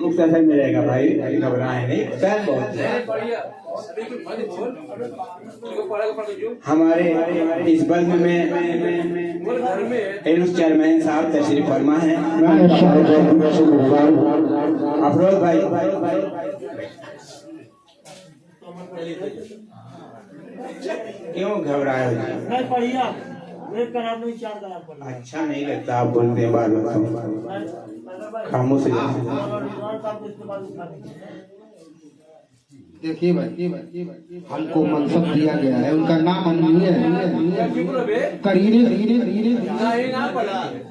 मुख्तसर मिलेगा भाई, घबराए नहीं, फैन बहुत है। हमारे इस बल्ब में चेयरमैन साहब तशरीफ फरमा है। अफरोज भाई, क्यों घबराए हो? अच्छा नहीं लगता आप बोलते हैं बार बार, खामोश। देखिए भाई, हमको मनसब दिया गया है, उनका नाम अननीय है। करीरे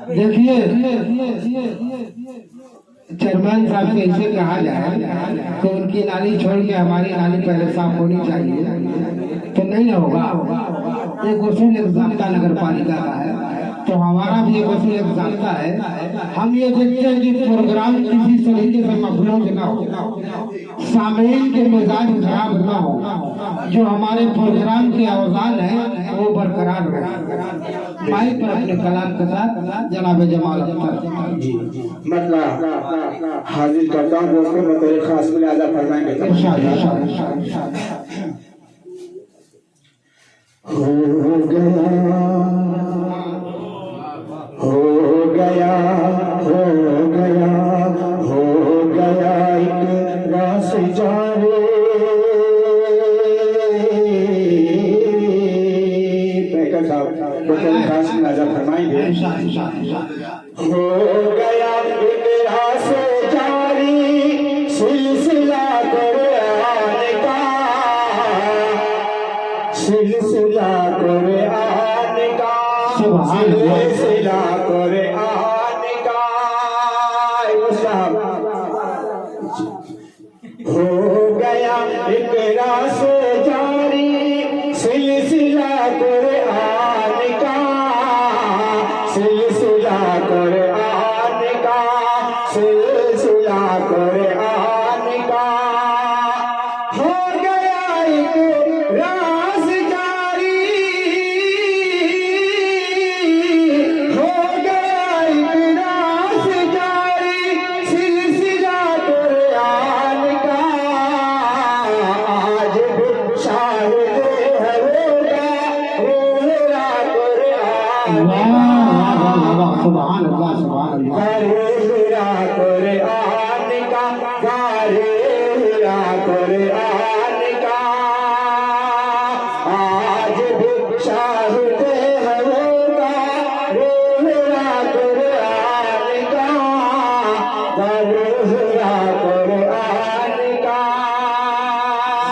देखिए, चेयरमैन साहब से इसे कहा जाए तो उनकी नाली छोड़ के हमारी नाली पहले साफ होनी चाहिए, तो नहीं होगा। एक उसूल एक ज़ाब्ता नगर पालिका का है, तो हमारा भी एक उसूल एक ज़ाब्ता है। हम ये देखते हैं कि प्रोग्राम किसी तरीके से मफलूज ना हो, सामीन के मिजाज खराब ना हो, जो हमारे प्रोग्राम के अवजान है वो बरकरार रहे। माइक पर अपने कलाम के साथ जनाब जमाल जी मतलब हाजिर करता हूँ दोस्तों, बतौर खास मुलाजा फरमाएंगे। हो गया एक रास जाने, पैकर साहब बतौर खास मुलाजा फरमाएंगे। हो गया एक रास जारी, सिलसिला कुरान का, सिलसिला कुरान का, सिलसिला कुरान का। हो गया एक रास जारी, सिलसिला कुरान का, सिलसिला कुरान का, सिलसिला कुरान का। हो गया एक रास जारी, हो गया एक रास जारी, सिलसिला कुरान का। आज भी शाहिद है रोगा रोहरा कुरान का, सुभान अल्लाह, सुभान अल्लाह। गारेरा कुरान का, गारेरा कुरान का। आज भी शाहिद है रोगा रोहरा कुरान का, गारेरा कुरान का।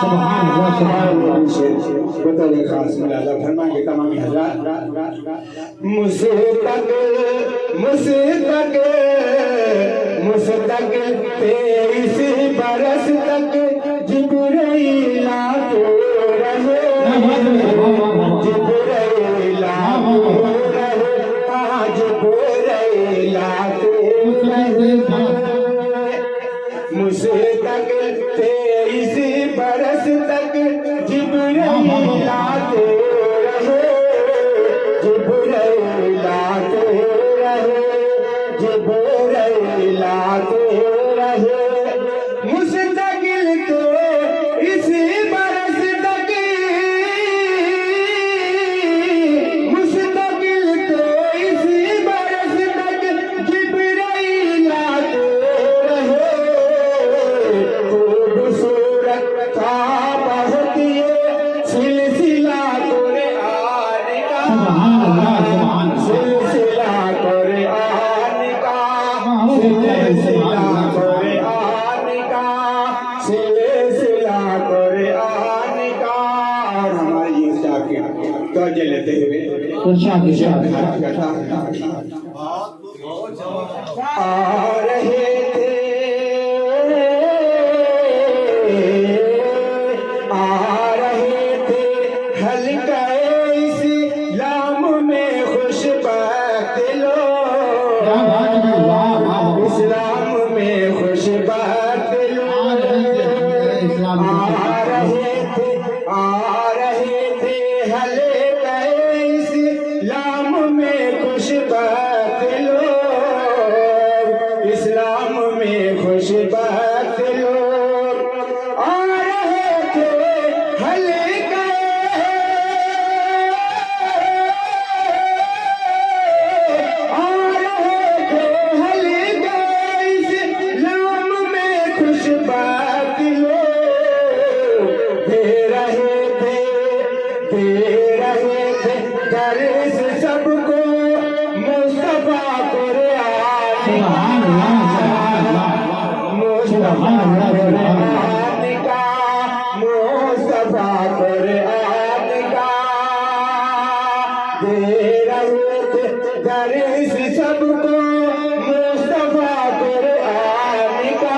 सुभान अल्लाह, सुभान अल्लाह। बताइए खास मुलाजा फरमाएंगे तमाम हज़रात। मुस्तक 23 बरस तक जिब्राइल आते रहे, जिब्राइल आते रहे, जिब्राइल आते रहे। मुस्तक 23 बरस तक जिब्राइल आते रहे, जिब्राइल आते रहे, जिब्राइल आते रहे। मुस्तकिल तो इसी बरस तक, मुस्तकिल तो इसी बरस तक जिब्राइल आते रहे। खूबसूरत था बहुत ये सिलसिला कुरान का, सिलसिला कुरान का, सिलसिला कुरान का, सिलसिला कुरान का। और हमारे ये साकिब तवज्जो लेते हुए आ रहे थे, आ रहे थे हल्का इस्लाम में खुशबख्त लोग, इस्लाम में खुशबख्त लोग। आ रहे थे हल्का इस्लाम में खुशबख्त लोग। इस्लाम में खुशबख्त लोग आ रहे थे हल्के आ रहे थे हल्के इस्लाम में खुशबख्त लोग दे रहे थे दर्श सबको मुस्तफा मुस्तफा कुरआन का दे रहे थे दर्श सबको मुस्तफा कुरआन का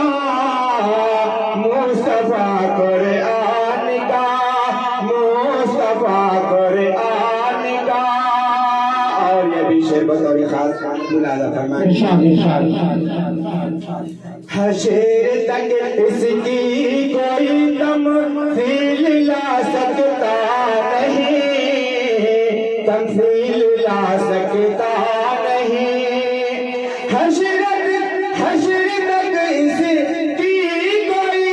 मुस्तफा कुरआन का मुस्तफा कुरआन का। और ये भी शेर बतौर खास मुलाजा फरमाएं। हशर तक इसकी कोई तमसील ला सकता नहीं तमसील ला सकता नहीं हशर तक इसकी कोई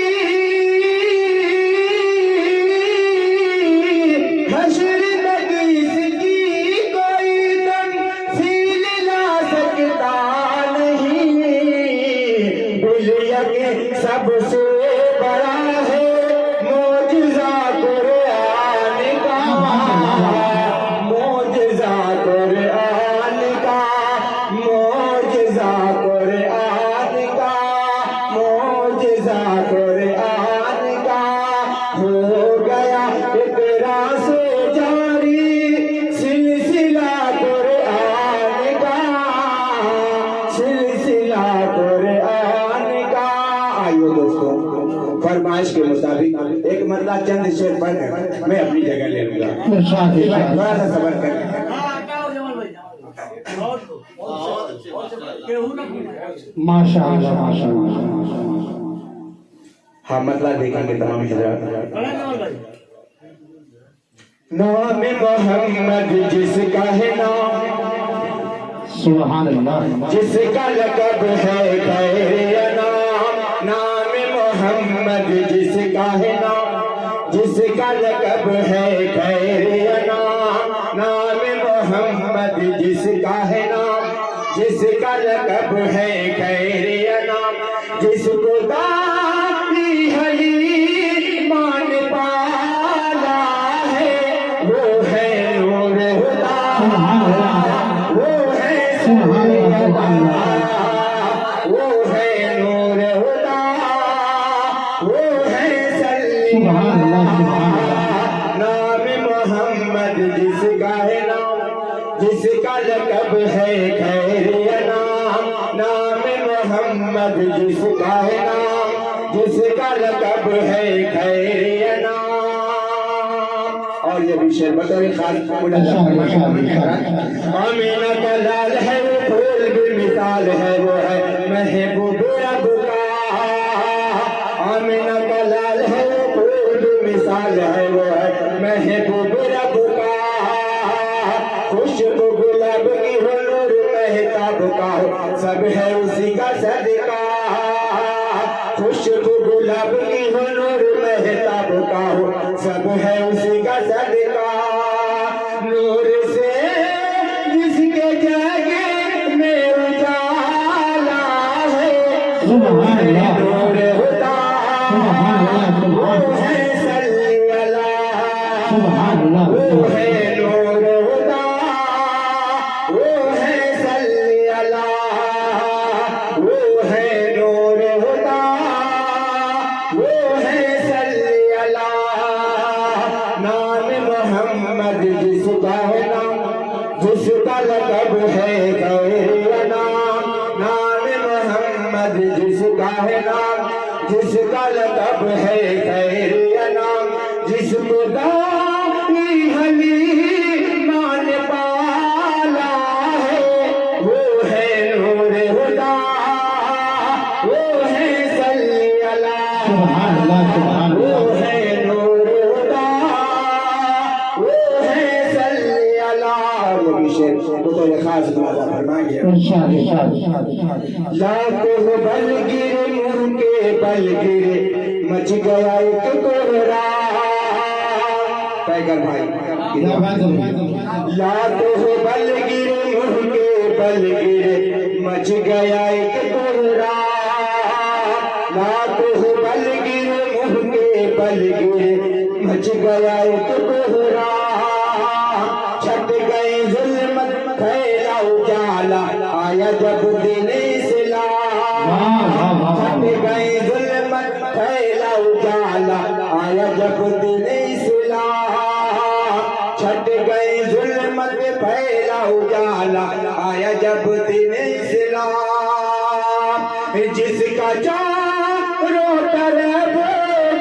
हशर तक इसकी कोई तमसील ला सकता सबसे बड़ा है मोजिज़ा कुरआन का मोजिज़ा कुरआन का मोजिज़ा कुरआन का मोजिज़ा कुरआन का हो गया इक़रा से जारी सिलसिला कुरआन का सिलसिला कुरआन का। आइए दोस्तों फरमाइश के मुताबिक एक मरला चंद शेर पढ़ मैं अपनी जगह ले लूंगा थोड़ा सा सबर कर। माशाअल्लाह माशाअल्लाह। हाँ मतलब देखेंगे तमाम हज़रात। नाम मोहम्मद जिसका है नाम सुभान अल्लाह जिसका लक़ब है खैर नाम नाम मोहम्मद जिसका है नाम जिसका लक़ब है खैर नाम नाम मोहम्मद जिसका है नाम जिसका लक़ब है खैर नाम जिसको दाती हली मान पाला है वो है नूर हुदा वो है नूर हुदा वो है नूर हुदा वो है सुभान अल्लाह नाम मोहम्मद जिसका है नाम जिसका लक़ब है खैर नाम नाम मोहम्मद जिसका है नाम जिसका लक़ब है खैर नाम। और ये भी शेर बतौर खास आमीना का लाल है वो फूल भी मिसाल है वो है महबूब रब का आमीना का लाल है वो फूल भी मिसाल है वो है महबूब रब का खुशबू गुलाब की हो नूर महताब का हो सब है उसी का सदका खुशबू गुलाब की हो नूर महताब का हो सब है उसी का सदका नूर से जिसके जागे में उजाला है सुभान अल्लाह नूर हुदा वो है सल्ली अला सुभान अल्लाह वो है नूर हुदा वो है सल्ली अला वो है नूर हुदा वो है सल्ली अला नाम मोहम्मद जिसका है नाम जिसका लक़ब है खैर नाम नाम मोहम्मद जिसका है नाम जिसका लक़ब है खैर नाम जिसको दाती हली मान पाला है वो है नूर हुदा वो है सल्ली अला सुभान अल्लाह सुभान वो अल्लाह है नूर हुदा वो है सल्ली अला। ये भी शेर तो खास मुलाजा फरमाएंगे। लाखों बल गिरे मुंह के बल गिरे मच गया एक कोहरा। टाइगर भाई लाखों बल गिरे मुंह के बल गिरे मच गया एक कोहरा। लाखों बल गिरे मुंह के बल गिरे मच गया एक कोहरा। छट गई जुल्मत फैला उजाला आया जब दिन इस्लाम। छट गई जुल्मत फैला उजाला आया जब दिन इस्लाम। छट गई जुल्मत फैला उजाला आया जब दिन इस्लाम। जिसका चारों तरफ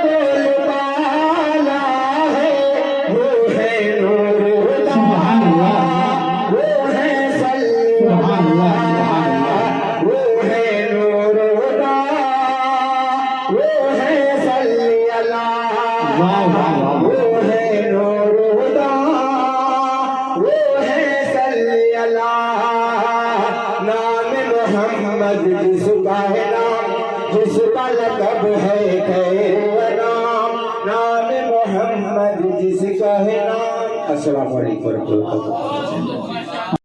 बोलबाला है वो है नूर खुदा, वो है सल्लल्लाह, वो है नूर खुदा, वो है सल्लल्लाह, वो है नूर खुदा, वो है सल्लल्लाह। नाम मोहम्मद जिसका है नाम, जिसका लक़ब है खैर नाम। नाम मोहम्मद जिसका है नाम। अस्सलामु अलैकुम।